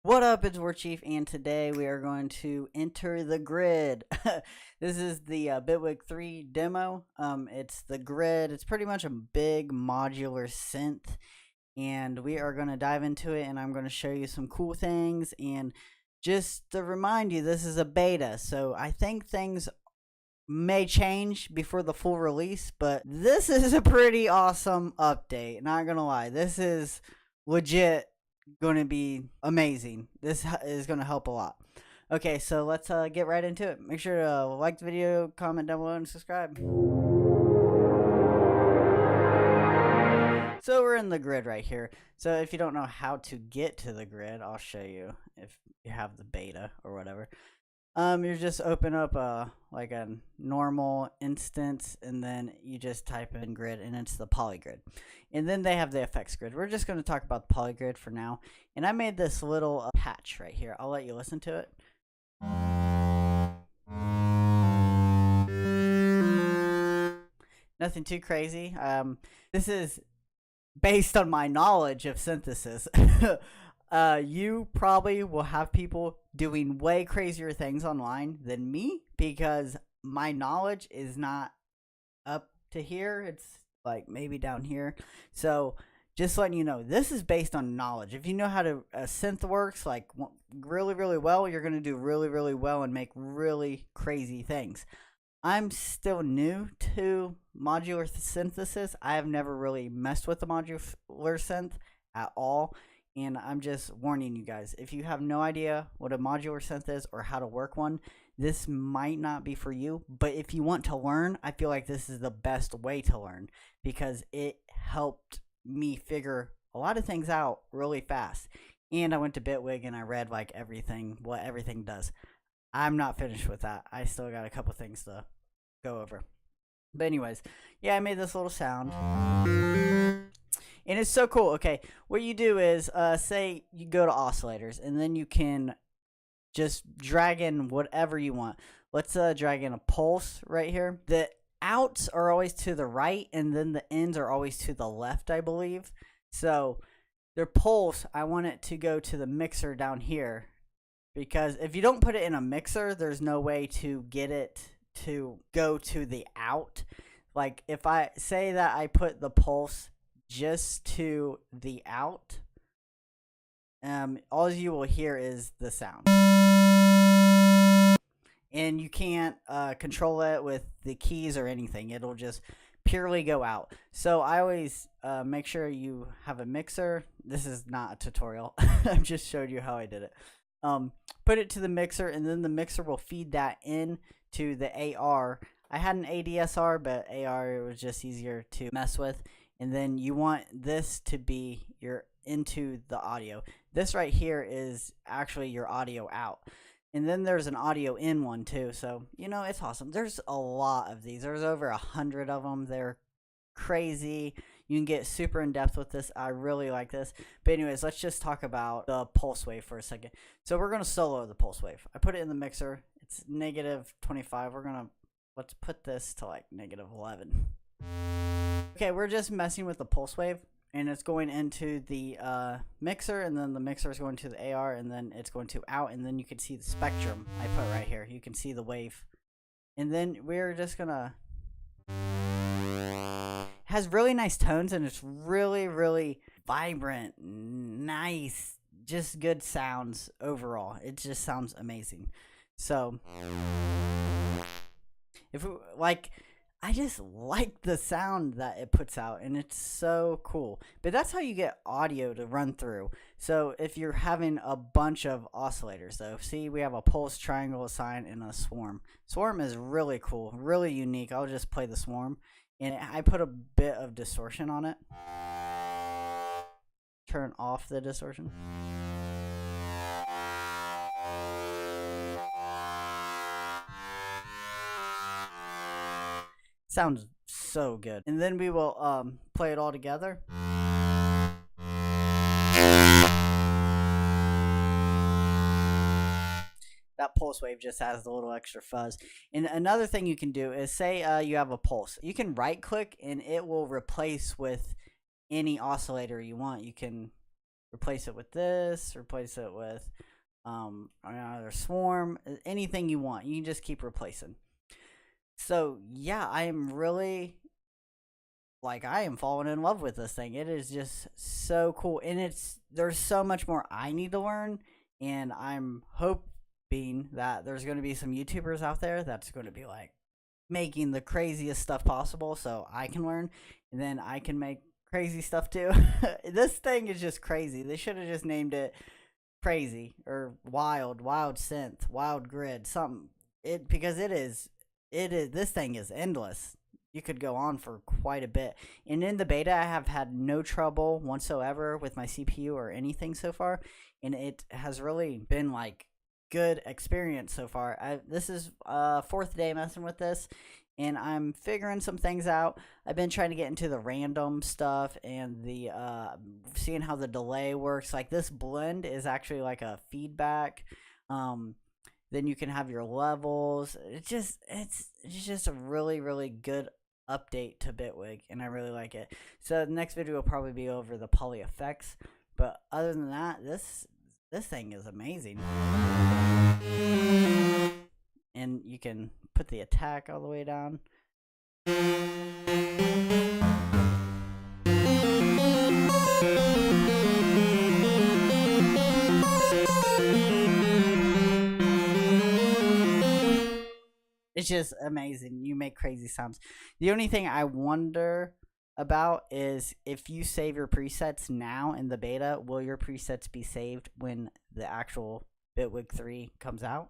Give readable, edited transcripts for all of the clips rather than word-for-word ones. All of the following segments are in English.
What up, it's Warchief, and today we are going to enter the grid. This is the Bitwig 3 demo. It's the grid. It's pretty much a big modular synth, and we are going to dive into it, and I'm going to show you some cool things. And just to remind you, this is a beta, so I think things may change before the full release, but this is a pretty awesome update. Not going to lie, this is legit going to be amazing. This is going to help a lot. Okay, so let's get right into it. Make sure to like the video, comment down below, and subscribe. So we're in the grid right here. So if you don't know how to get to the grid, I'll show you if you have the beta or whatever. You just open up like a normal instance, and then you just type in grid, and it's the polygrid. And then they have the effects grid. We're just going to talk about the polygrid for now. And I made this little patch right here. I'll let you listen to it. Nothing too crazy. This is based on my knowledge of synthesis. You probably will have people doing way crazier things online than me because my knowledge is not up to here. It's like maybe down here. So just letting you know, this is based on knowledge. If you know how to synth works like really well, you're going to do really well and make really crazy things. I'm still new to modular synthesis. I have never really messed with the modular synth at all. And I'm just warning you guys, if you have no idea what a modular synth is or how to work one, this might not be for you. But if you want to learn, I feel like this is the best way to learn because it helped me figure a lot of things out really fast. And I went to Bitwig and I read like what everything does. I'm not finished with that. I still got a couple things to go over. But anyways, yeah, I made this little sound. And it's so cool. Okay, what you do is, say you go to oscillators, and then you can just drag in whatever you want. Let's drag in a pulse right here. The outs are always to the right, and then the ends are always to the left, I believe. So their pulse, I want it to go to the mixer down here. Because if you don't put it in a mixer, there's no way to get it to go to the out. Like if I say that I put the pulse just to the out, all you will hear is the sound, and you can't control it with the keys or anything. It'll just purely go out. So I always make sure you have a mixer. This is not a tutorial. I've just showed you how I did it. Put it to the mixer, and then the mixer will feed that in to the AR. I had an ADSR, but AR it was just easier to mess with. And then you want this to be your into the audio. This right here is actually your audio out. And then there's an audio in one too. So, you know, it's awesome. There's a lot of these. There's over 100 of them. They're crazy. You can get super in depth with this. I really like this. But anyways, let's just talk about the pulse wave for a second. So we're going to solo the pulse wave. I put it in the mixer. It's -25. Let's put this to like -11. Okay, we're just messing with the pulse wave, and it's going into the mixer, and then the mixer is going to the AR, and then it's going to out, and then you can see the spectrum I put right here. You can see the wave. And then we're just gonna... It has really nice tones, and it's really vibrant, nice, just good sounds overall. It just sounds amazing. So, I just like the sound that it puts out, and it's so cool. But that's how you get audio to run through. So if you're having a bunch of oscillators, though, see we have a pulse, triangle, a sine, and a swarm. Swarm is really cool, really unique. I'll just play the swarm, and I put a bit of distortion on it. Turn off the distortion. Sounds so good. And then we will play it all together. That pulse wave just has a little extra fuzz. And another thing you can do is say you have a pulse. You can right click and it will replace with any oscillator you want. You can replace it with this, replace it with another swarm, anything you want. You can just keep replacing. So yeah, I am really I am falling in love with this thing. It is just so cool, and there's so much more I need to learn, and I'm hoping that there's going to be some YouTubers out there that's going to be like making the craziest stuff possible, so I can learn, and then I can make crazy stuff too. This thing is just crazy. They should have just named it crazy or wild synth, wild grid, something. Because it is. This thing is endless. You could go on for quite a bit. And in the beta, I have had no trouble whatsoever with my CPU or anything so far, and it has really been like good experience so far. This is fourth day messing with this, and I'm figuring some things out. I've been trying to get into the random stuff and the seeing how the delay works. Like this blend is actually like a feedback. Then you can have your levels. It's just a really good update to Bitwig, and I really like it. So the next video will probably be over the poly effects, but other than that, this thing is amazing. And you can put the attack all the way down. It's just amazing. You make crazy sounds. The only thing I wonder about is if you save your presets now in the beta, will your presets be saved when the actual Bitwig 3 comes out?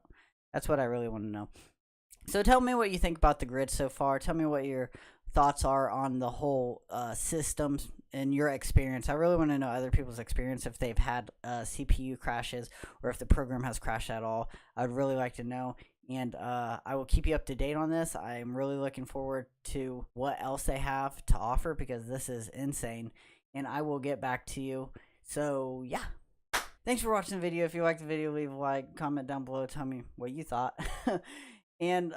That's what I really want to know. So tell me what you think about the grid so far. Tell me what your thoughts are on the whole systems and your experience. I really want to know other people's experience, if they've had CPU crashes or if the program has crashed at all. I'd really like to know. And I will keep you up to date on this. I'm really looking forward to what else they have to offer, because this is insane. And I will get back to you. So, yeah. Thanks for watching the video. If you liked the video, leave a like, comment down below, tell me what you thought. And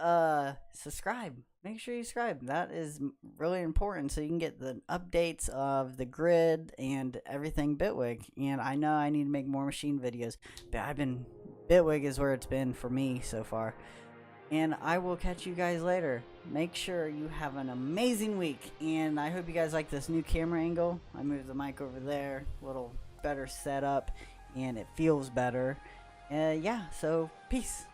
subscribe. Make sure you subscribe. That is really important, so you can get the updates of the grid and everything Bitwig. And I know I need to make more machine videos, but Bitwig is where it's been for me so far. And I will catch you guys later. Make sure you have an amazing week, and I hope you guys like this new camera angle. I moved the mic over there, a little better setup, and it feels better. Yeah, so peace.